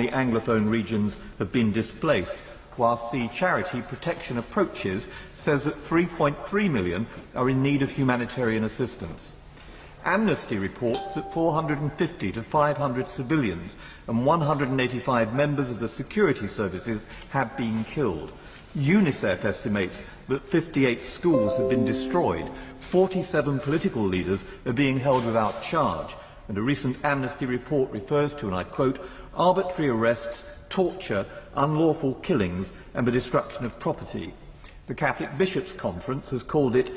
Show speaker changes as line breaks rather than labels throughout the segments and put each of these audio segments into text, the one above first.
the anglophone regions have been displaced, whilst the charity Protection Approaches says that 3.3 million are in need of humanitarian assistance. Amnesty reports that 450 to 500 civilians and 185 members of the security services have been killed. UNICEF estimates that 58 schools have been destroyed, 47 political leaders are being held without charge, and a recent Amnesty report refers to, and I quote, arbitrary arrests, torture, unlawful killings and the destruction of property. The Catholic Bishops' Conference has called it,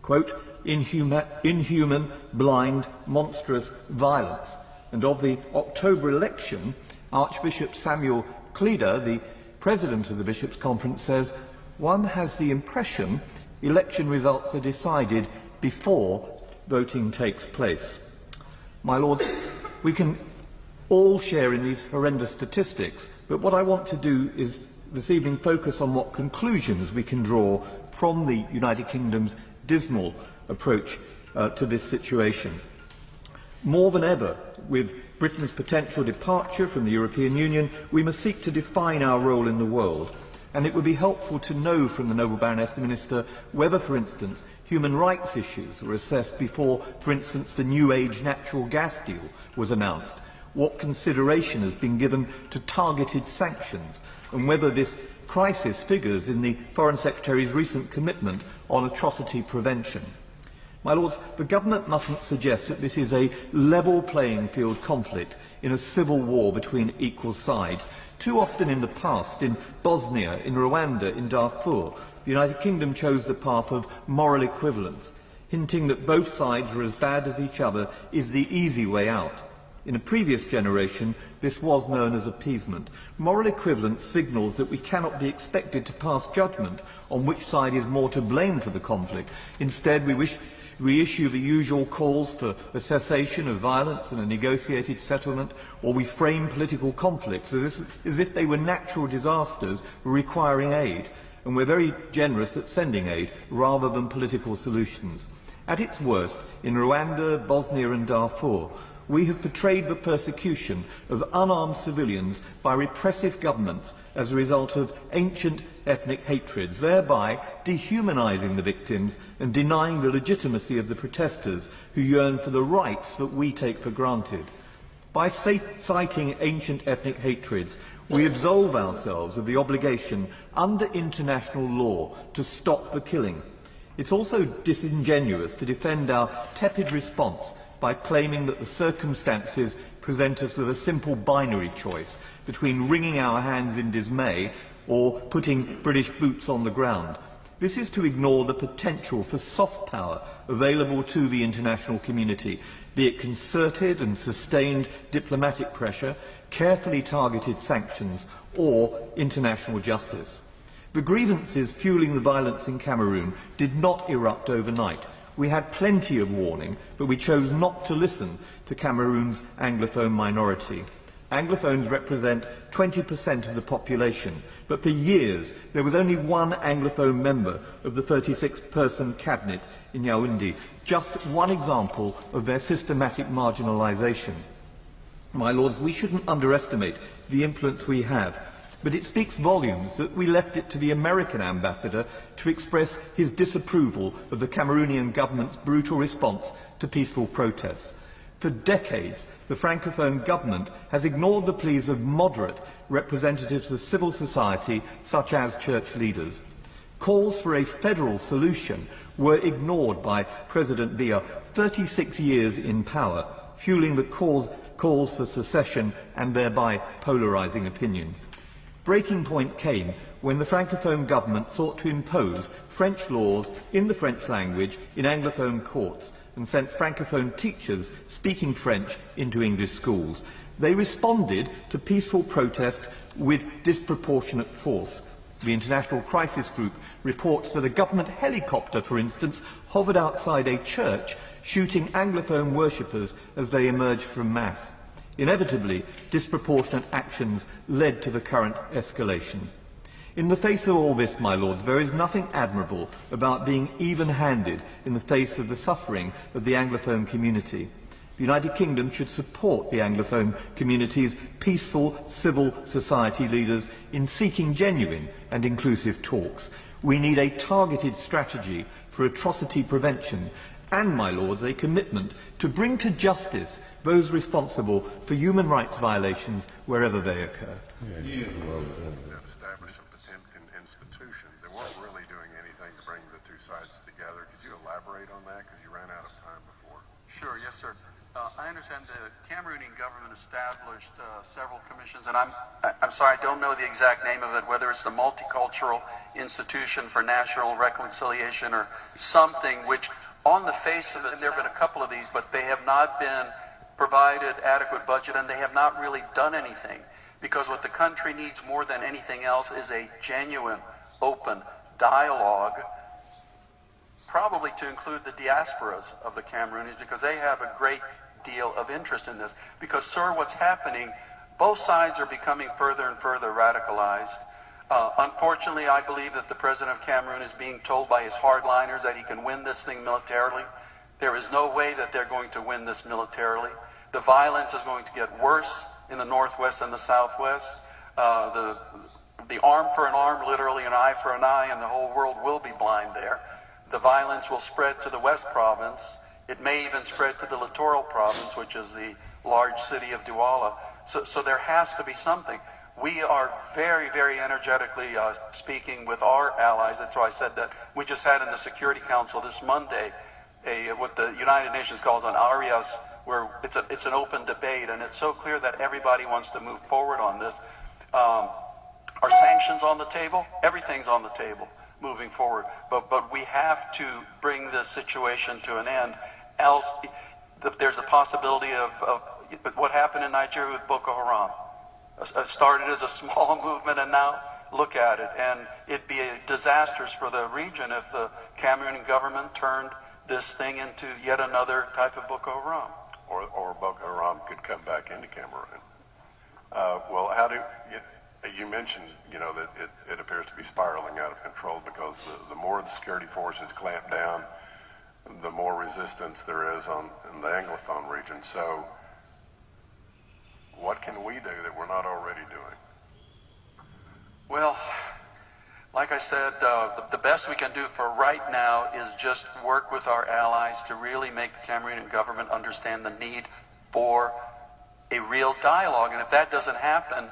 quote, inhuman, blind, monstrous violence. And of the October election, Archbishop Samuel Cleda, the President of the Bishops' Conference, says, one has the impression election results are decided before voting takes place. My Lords, we can all share in these horrendous statistics, but what I want to do is this evening focus on what conclusions we can draw from the United Kingdom's dismal approach to this situation. More than ever, with Britain's potential departure from the European Union, we must seek to define our role in the world, and it would be helpful to know from the Noble Baroness Minister whether, for instance, human rights issues were assessed before, for instance, the New Age natural gas deal was announced, what consideration has been given to targeted sanctions, and whether this crisis figures in the Foreign Secretary's recent commitment on atrocity prevention. My Lords, the government mustn't suggest that this is a level playing field conflict in a civil war between equal sides. Too often in the past, in Bosnia, in Rwanda, in Darfur, the United Kingdom chose the path of moral equivalence, hinting that both sides are as bad as each other is the easy way out. In a previous generation, this was known as appeasement. Moral equivalence signals that we cannot be expected to pass judgment on which side is more to blame for the conflict. Instead, we issue the usual calls for a cessation of violence and a negotiated settlement, or we frame political conflicts as if they were natural disasters requiring aid, and we're very generous at sending aid rather than political solutions. At its worst, in Rwanda, Bosnia and Darfur, we have portrayed the persecution of unarmed civilians by repressive governments as a result of ancient ethnic hatreds, thereby dehumanising the victims and denying the legitimacy of the protesters who yearn for the rights that we take for granted. By citing ancient ethnic hatreds, we absolve ourselves of the obligation under international law to stop the killing. It's also disingenuous to defend our tepid response by claiming that the circumstances present us with a simple binary choice between wringing our hands in dismay or putting British boots on the ground. This is to ignore the potential for soft power available to the international community, be it concerted and sustained diplomatic pressure, carefully targeted sanctions, or international justice. The grievances fueling the violence in Cameroon did not erupt overnight. We had plenty of warning, but we chose not to listen to Cameroon's anglophone minority. Anglophones represent 20% of the population, but for years there was only one anglophone member of the 36-person cabinet in Yaoundé, just one example of their systematic marginalisation. My Lords, we shouldn't underestimate the influence we have, but it speaks volumes that we left it to the American ambassador to express his disapproval of the Cameroonian government's brutal response to peaceful protests. For decades, the Francophone government has ignored the pleas of moderate representatives of civil society, such as church leaders. Calls for a federal solution were ignored by President Biya 36 years in power, fueling the calls for secession and thereby polarising opinion. Breaking point came when the Francophone government sought to impose French laws in the French language in Anglophone courts and sent Francophone teachers speaking French into English schools. They responded to peaceful protest with disproportionate force. The International Crisis Group reports that a government helicopter, for instance, hovered outside a church, shooting Anglophone worshippers as they emerged from Mass. Inevitably, disproportionate actions led to the current escalation. In the face of all this, my Lords, there is nothing admirable about being even-handed in the face of the suffering of the Anglophone community. The United Kingdom should support the anglophone community's peaceful civil society leaders in seeking genuine and inclusive talks. We need a targeted strategy for atrocity prevention and, my lords, a commitment to bring to justice those responsible for human rights violations wherever they occur.
Establish some Potemkin institutions that weren't really doing anything to bring the two sides together. Could you elaborate on that? Because you ran out of time before.
Sure, yes, sir. I understand the Cameroonian government established several commissions, and I'm sorry, I don't know the exact name of it, whether it's the Multicultural Institution for National Reconciliation or something, which on the face of it, and there have been a couple of these, but they have not been provided adequate budget, and they have not really done anything. Because what the country needs more than anything else is a genuine, open dialogue, probably to include the diasporas of the Cameroonians, because they have a great deal of interest in this. Because, sir, what's happening, both sides are becoming further and further radicalized. Unfortunately, I believe that the president of Cameroon is being told by his hardliners that he can win this thing militarily. There is no way that they're going to win this militarily. The violence is going to get worse in the northwest and the southwest. The arm for an arm, literally an eye for an eye, and the whole world will be blind there. The violence will spread to the West Province. It may even spread to the Littoral Province, which is the large city of Douala. So there has to be something. We are very, very energetically speaking with our allies. That's why I said that we just had in the Security Council this Monday what the United Nations calls an ARIAS, where it's an open debate, and it's so clear that everybody wants to move forward on this. Are sanctions on the table? Everything's on the table moving forward. But we have to bring this situation to an end, else there's a possibility of what happened in Nigeria with Boko Haram. Started as a small movement, and now look at it. And it'd be disastrous for the region if the Cameroonian government turned this thing into yet another type of Boko Haram.
Or Boko Haram could come back into Cameroon. Well, how do you mentioned, that it appears to be spiraling out of control because the more the security forces clamp down, the more resistance there is in the anglophone region. So what can we do that we're not already doing?
Well, like I said, the best we can do for right now is just work with our allies to really make the Cameroonian government understand the need for a real dialogue. And if that doesn't happen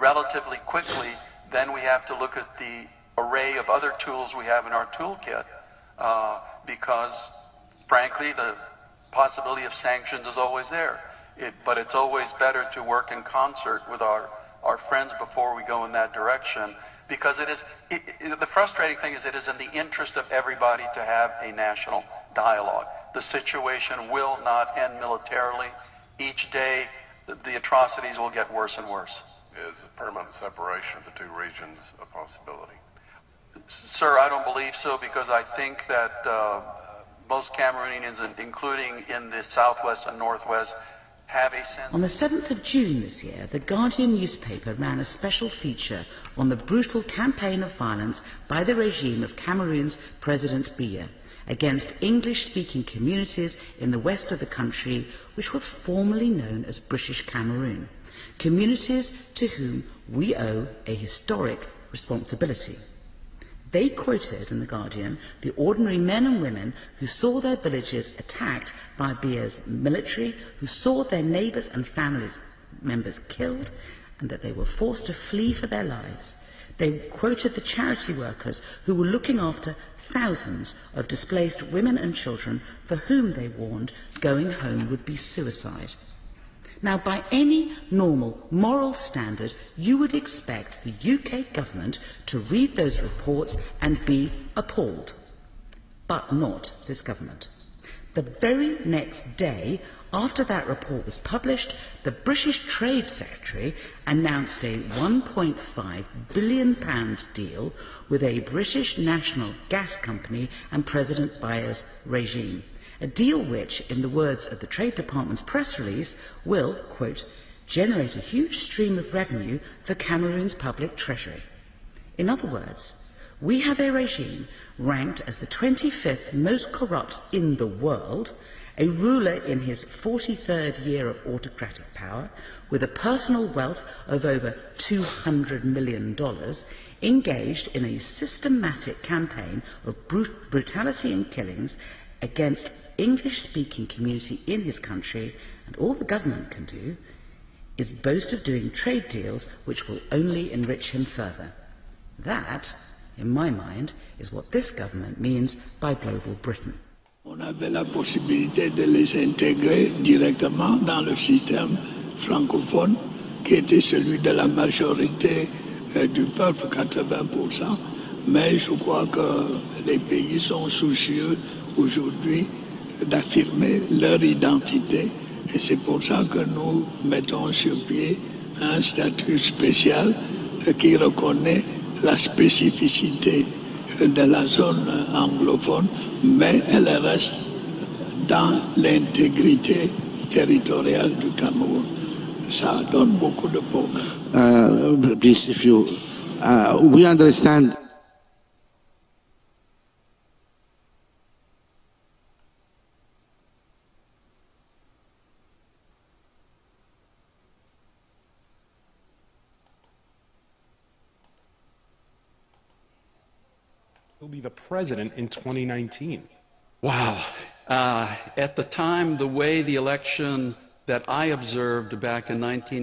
relatively quickly, then we have to look at the array of other tools we have in our toolkit, because, frankly, the possibility of sanctions is always there. But it's always better to work in concert with our friends before we go in that direction, because the frustrating thing is it is in the interest of everybody to have a national dialogue. The situation will not end militarily. Each day, the atrocities will get worse and worse.
Is permanent separation of the two regions a possibility?
Sir, I don't believe so, because I think that most Cameroonians, including in the southwest and northwest, have a sense.
On the 7th of June this year, the Guardian newspaper ran a special feature on the brutal campaign of violence by the regime of Cameroon's President Biya against English-speaking communities in the west of the country, which were formerly known as British Cameroon, communities to whom we owe a historic responsibility. They quoted in The Guardian the ordinary men and women who saw their villages attacked by Biya's military, who saw their neighbours and family members killed, and that they were forced to flee for their lives. They quoted the charity workers who were looking after thousands of displaced women and children for whom they warned going home would be suicide. Now, by any normal moral standard, you would expect the UK government to read those reports and be appalled. But not this government. The very next day after that report was published, the British Trade Secretary announced a £1.5 billion deal with a British national gas company and President Biya's regime. A deal which, in the words of the Trade Department's press release, will, quote, generate a huge stream of revenue for Cameroon's public treasury. In other words, we have a regime ranked as the 25th most corrupt in the world, a ruler in his 43rd year of autocratic power, with a personal wealth of over $200 million, engaged in a systematic campaign of brutality and killings against English-speaking community in his country, and all the government can do is boast of doing trade deals which will only enrich him further. That, in my mind, is what this government means by global Britain.
On avait la possibilité de les intégrer directement dans le système francophone, qui était celui de la majorité du peuple, 80%. Mais je crois que les pays sont soucieux aujourd'hui d'affirmer leur identité. Et c'est pour ça que nous mettons sur pied un statut spécial qui reconnaît la spécificité de la zone anglophone, mais elle reste dans l'intégrité territoriale du Cameroun. Ça donne beaucoup de progrès.
Please, if you, we understand.
He'll be the president in 2019.
Wow. At the time, the way the election that I observed back in 1990